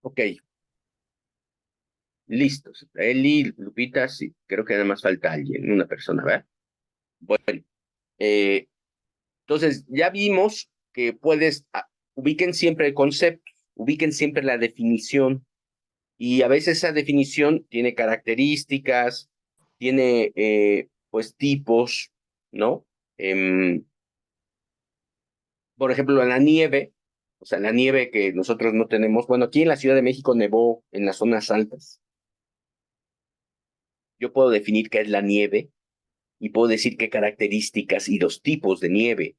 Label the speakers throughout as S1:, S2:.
S1: Ok, listos. Eli, Lupita, sí, creo que nada más falta alguien, una persona, ¿verdad? Bueno, eh, entonces ya vimos que ubiquen siempre el concepto, ubiquen siempre la definición, y a veces esa definición tiene características, tiene pues tipos, ¿no? Por ejemplo, la nieve, o sea, la nieve que nosotros no tenemos, bueno, aquí en la Ciudad de México nevó en las zonas altas. Yo puedo definir qué es la nieve y puedo decir qué características y los tipos de nieve.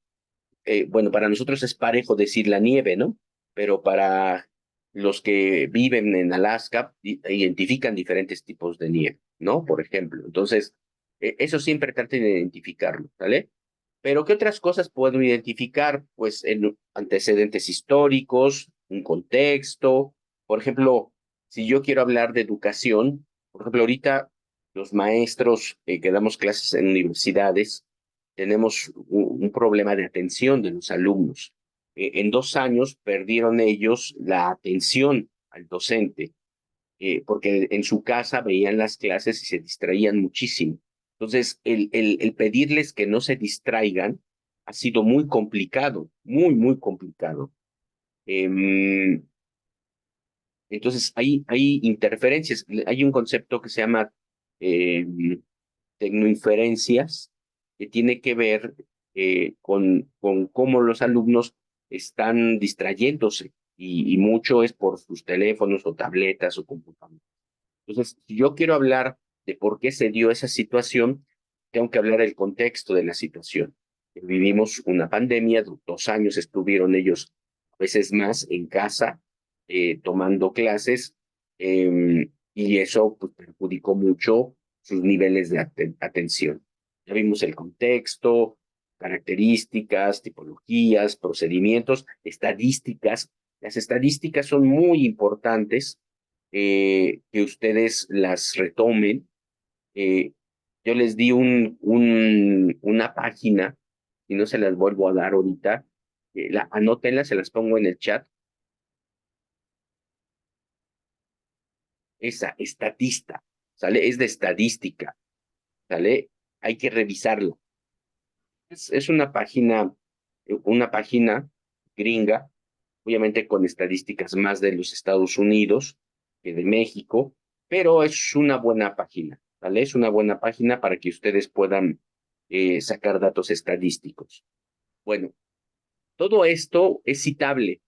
S1: Bueno, para nosotros es parejo decir la nieve, ¿no? Pero para los que viven en Alaska, identifican diferentes tipos de nieve, ¿no? Por ejemplo. Entonces, eso siempre traten de identificarlo, ¿vale? Pero ¿qué otras cosas puedo identificar? Pues en antecedentes históricos, un contexto. Por ejemplo, si yo quiero hablar de educación, por ejemplo, ahorita los maestros que damos clases en universidades, tenemos un problema de atención de los alumnos. En 2 años perdieron ellos la atención al docente, porque en su casa veían las clases y se distraían muchísimo. Entonces, el pedirles que no se distraigan ha sido muy complicado, muy, muy complicado. Em, entonces, hay interferencias. Hay un concepto que se llama tecnoinferencias, que tiene que ver con cómo los alumnos están distrayéndose, y mucho es por sus teléfonos o tabletas o computadoras. Entonces, si yo quiero hablar de por qué se dio esa situación, tengo que hablar del contexto de la situación. Vivimos una pandemia, 2 años estuvieron ellos, a veces más, en casa, tomando clases, y eso pues, perjudicó mucho sus niveles de atención. Ya vimos el contexto, características, tipologías, procedimientos, estadísticas. Las estadísticas son muy importantes, que ustedes las retomen. Eh, yo les di una página y no se las vuelvo a dar ahorita. Anótenlas, se las pongo en el chat. Esa, estatista, ¿sale? Es de estadística, ¿sale? Hay que revisarlo. Es una página gringa, obviamente con estadísticas más de los Estados Unidos que de México, pero es una buena página, ¿vale? Es una buena página para que ustedes puedan sacar datos estadísticos. Bueno, todo esto es citable,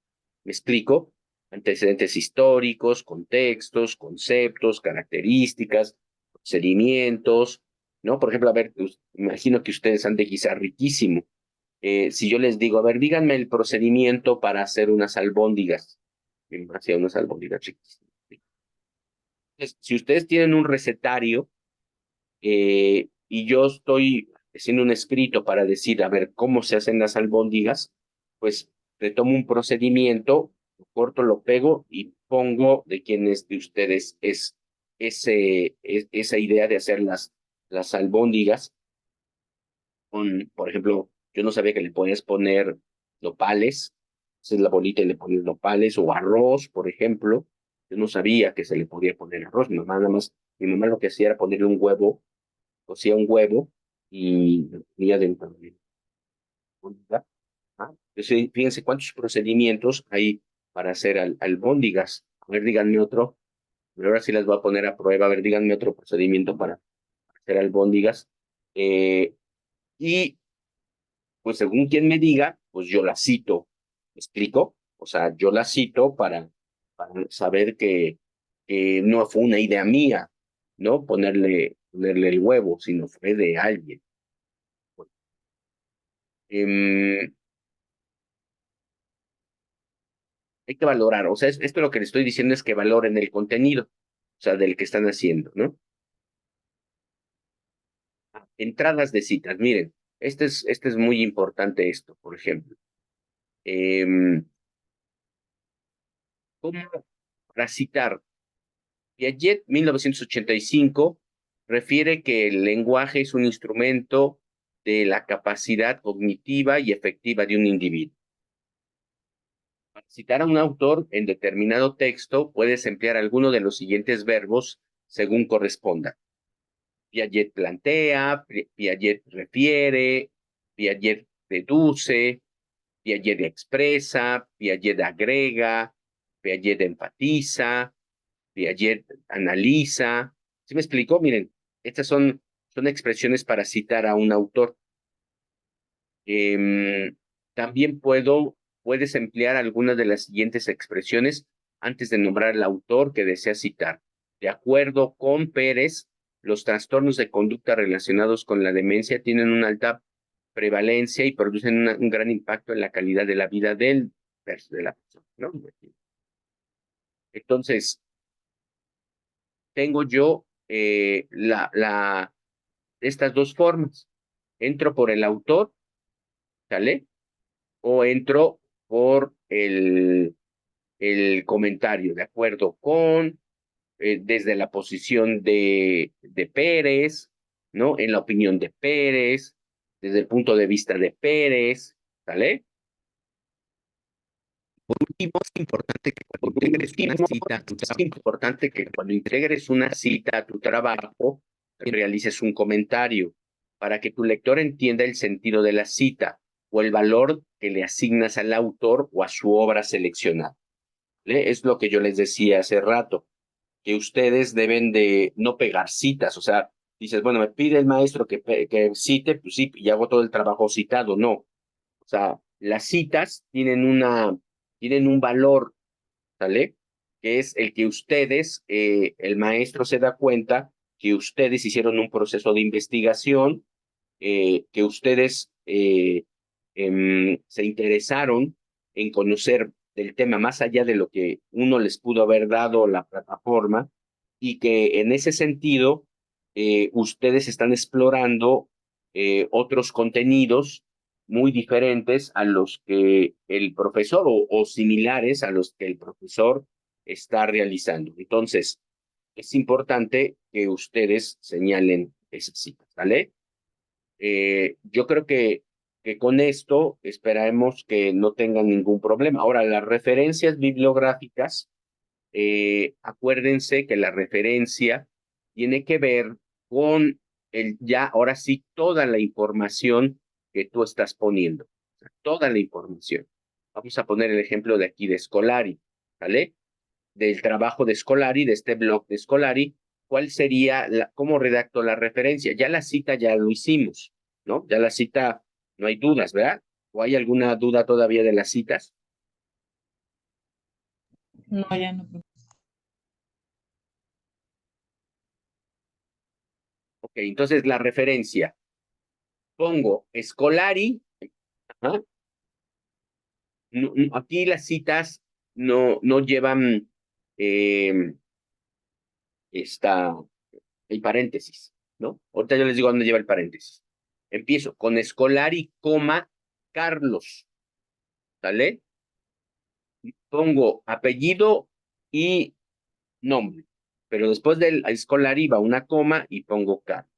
S1: ¿me explico? Antecedentes históricos, contextos, conceptos, características, procedimientos, ¿no? Por ejemplo, a ver, imagino que ustedes han de guisar riquísimo. Si yo les digo, a ver, díganme el procedimiento para hacer unas albóndigas, hacia unas albóndigas riquísimas. Entonces, si ustedes tienen un recetario, y yo estoy haciendo un escrito para decir, a ver, cómo se hacen las albóndigas, pues retomo un procedimiento, lo corto, lo pego y pongo de quiénes de ustedes es esa idea de hacer las albóndigas por ejemplo, yo no sabía que le podías poner nopales, esa es la bolita y le pones nopales o arroz, por ejemplo. Yo no sabía que se le podía poner arroz. Mi mamá lo que hacía era ponerle un huevo, cocía un huevo y lo ponía dentro de la bolita. Ah, entonces, fíjense cuántos procedimientos hay para hacer albóndigas. A ver, díganme otro. Pero ahora sí las voy a poner a prueba. A ver, díganme otro procedimiento para hacer albóndigas. Eh, y pues según quien me diga, pues yo la cito. ¿Me explico? O sea, yo la cito para saber que no fue una idea mía, ¿no? Ponerle el huevo, sino fue de alguien. Em, Hay que valorar, o sea, esto lo que le estoy diciendo es que valoren el contenido, o sea, del que están haciendo, ¿no? Entradas de citas. Miren, este es muy importante esto, por ejemplo. ¿Cómo para citar? Piaget, 1985, refiere que el lenguaje es un instrumento de la capacidad cognitiva y efectiva de un individuo. Para citar a un autor en determinado texto, puedes emplear alguno de los siguientes verbos según corresponda. Piaget plantea, Piaget refiere, Piaget deduce, Piaget expresa, Piaget agrega, Piaget enfatiza, Piaget analiza. ¿Sí me explico? Miren, estas son expresiones para citar a un autor. También puedes emplear algunas de las siguientes expresiones antes de nombrar al autor que deseas citar. De acuerdo con Pérez, los trastornos de conducta relacionados con la demencia tienen una alta prevalencia y producen un gran impacto en la calidad de la vida de la persona, ¿no? Entonces, tengo yo estas dos formas. Entro por el autor, ¿sale? O entro por el comentario, de acuerdo con, desde la posición de Pérez, ¿no? En la opinión de Pérez, desde el punto de vista de Pérez, ¿sale?
S2: Por último, es importante que cuando integres una cita a tu
S1: Es
S2: trabajo,
S1: importante que cuando integres una cita a tu trabajo, realices un comentario para que tu lector entienda el sentido de la cita o el valor que le asignas al autor o a su obra seleccionada. ¿Vale? Es lo que yo les decía hace rato, que ustedes deben de no pegar citas, o sea, dices, bueno, me pide el maestro que cite, pues sí, y hago todo el trabajo citado, no. O sea, las citas tienen un valor, ¿sale? Que es el que ustedes, el maestro se da cuenta que ustedes hicieron un proceso de investigación, que ustedes se interesaron en conocer del tema más allá de lo que uno les pudo haber dado la plataforma y que en ese sentido ustedes están explorando otros contenidos muy diferentes a los que el profesor o similares a los que el profesor está realizando. Entonces, es importante que ustedes señalen esas citas, ¿vale? Yo creo que con esto esperaremos que no tengan ningún problema. Ahora, las referencias bibliográficas, acuérdense que la referencia tiene que ver con ya, ahora sí, toda la información que tú estás poniendo, o sea, toda la información. Vamos a poner el ejemplo de aquí de Scolari, ¿vale? Del trabajo de Scolari, de este blog de Scolari, ¿cuál sería, cómo redacto la referencia? Ya la cita ya lo hicimos, ¿no? Ya la cita, no hay dudas, ¿verdad? ¿O hay alguna duda todavía de las citas?
S3: No, ya no.
S1: Ok, entonces la referencia. Pongo Scolari, ¿ah? Aquí las citas no llevan eh, esta, el paréntesis, ¿no? Ahorita yo les digo dónde lleva el paréntesis. Empiezo con Scolari, coma, Carlos, ¿sale? Pongo apellido y nombre, pero después del Scolari va una coma y pongo Carlos.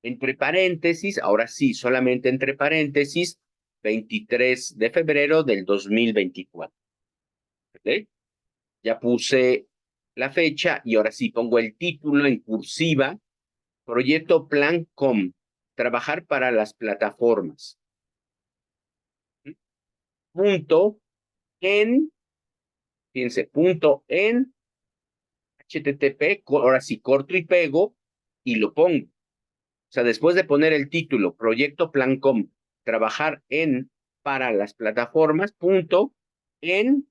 S1: Entre paréntesis, ahora sí, solamente entre paréntesis, 23 de febrero del 2024. ¿Ok? Ya puse la fecha y ahora sí pongo el título en cursiva, Proyecto Plan Com, trabajar para las plataformas. Punto en, fíjense, punto en HTTP, ahora sí corto y pego y lo pongo. O sea, después de poner el título, Proyecto Plan Com, trabajar en para las plataformas, punto en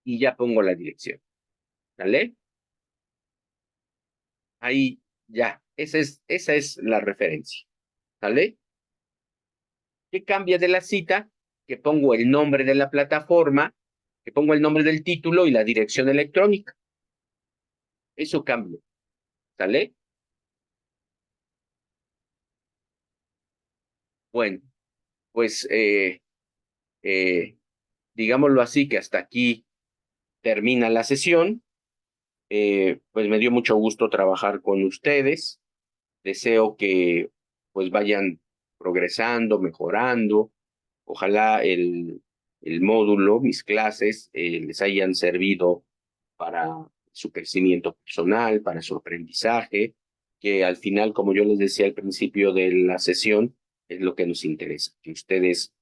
S1: y ya pongo la dirección. ¿Vale? Ahí ya, esa es la referencia. ¿Vale? ¿Qué cambia de la cita? Que pongo el nombre de la plataforma, que pongo el nombre del título y la dirección electrónica. Eso cambia. ¿Sale? Bueno, pues digámoslo así, que hasta aquí termina la sesión. Pues me dio mucho gusto trabajar con ustedes. Deseo que pues vayan progresando, mejorando. Ojalá el módulo, mis clases, les hayan servido para su crecimiento personal, para su aprendizaje, que al final, como yo les decía al principio de la sesión, es lo que nos interesa, que ustedes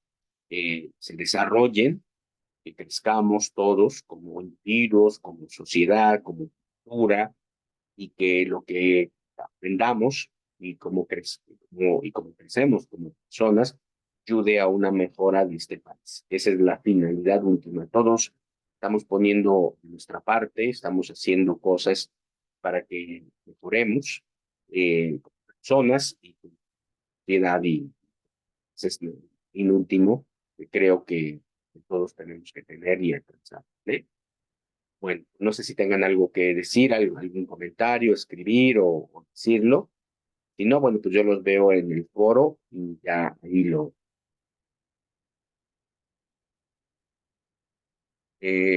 S1: se desarrollen, que crezcamos todos como individuos, como sociedad, como cultura, y que lo que aprendamos y como crecemos como personas ayude a una mejora de este país. Esa es la finalidad última. Todos estamos poniendo nuestra parte, estamos haciendo cosas para que mejoremos como personas y como sociedad, y ese es el fin último que creo que todos tenemos que tener y alcanzar. ¿Eh? Bueno, no sé si tengan algo que decir, algún comentario, escribir o decirlo. Si no, bueno, pues yo los veo en el foro y ya ahí lo.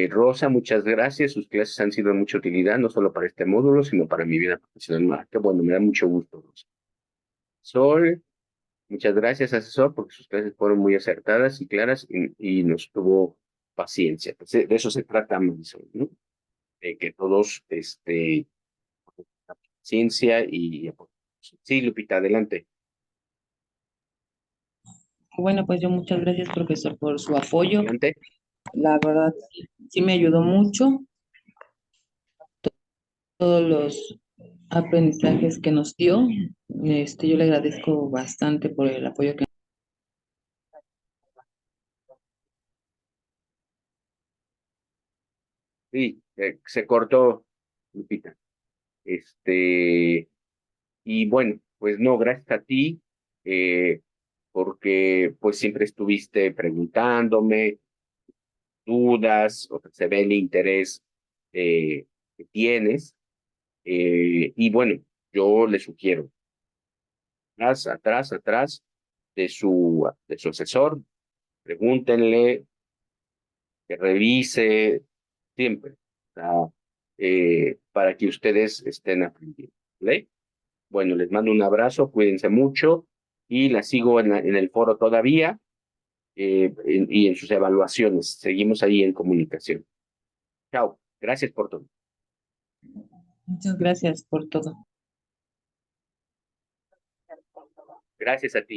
S1: Rosa, muchas gracias. Sus clases han sido de mucha utilidad, no solo para este módulo, sino para mi vida profesional. Qué bueno, me da mucho gusto, Rosa. Sol, muchas gracias, asesor, porque sus clases fueron muy acertadas y claras y nos tuvo paciencia. Pues de eso se trata, Marisol, ¿no? De que todos, la paciencia y apoyo. Sí, Lupita, adelante.
S3: Bueno, pues yo muchas gracias, profesor, por su apoyo.
S1: Adelante.
S3: La verdad, sí me ayudó mucho todos los aprendizajes que nos dio. Yo le agradezco bastante por el apoyo que.
S1: Sí, se cortó, Lupita. Y bueno, pues no, gracias a ti, porque pues siempre estuviste preguntándome dudas, o sea, se ve el interés que tienes, y bueno, yo le sugiero, atrás, atrás, atrás de su asesor, pregúntenle, que revise siempre, o sea, para que ustedes estén aprendiendo, ¿vale? Bueno, les mando un abrazo, cuídense mucho y la sigo en el foro todavía, y en sus evaluaciones. Seguimos ahí en comunicación. Chao, gracias por todo.
S3: Muchas gracias por todo.
S1: Gracias a ti.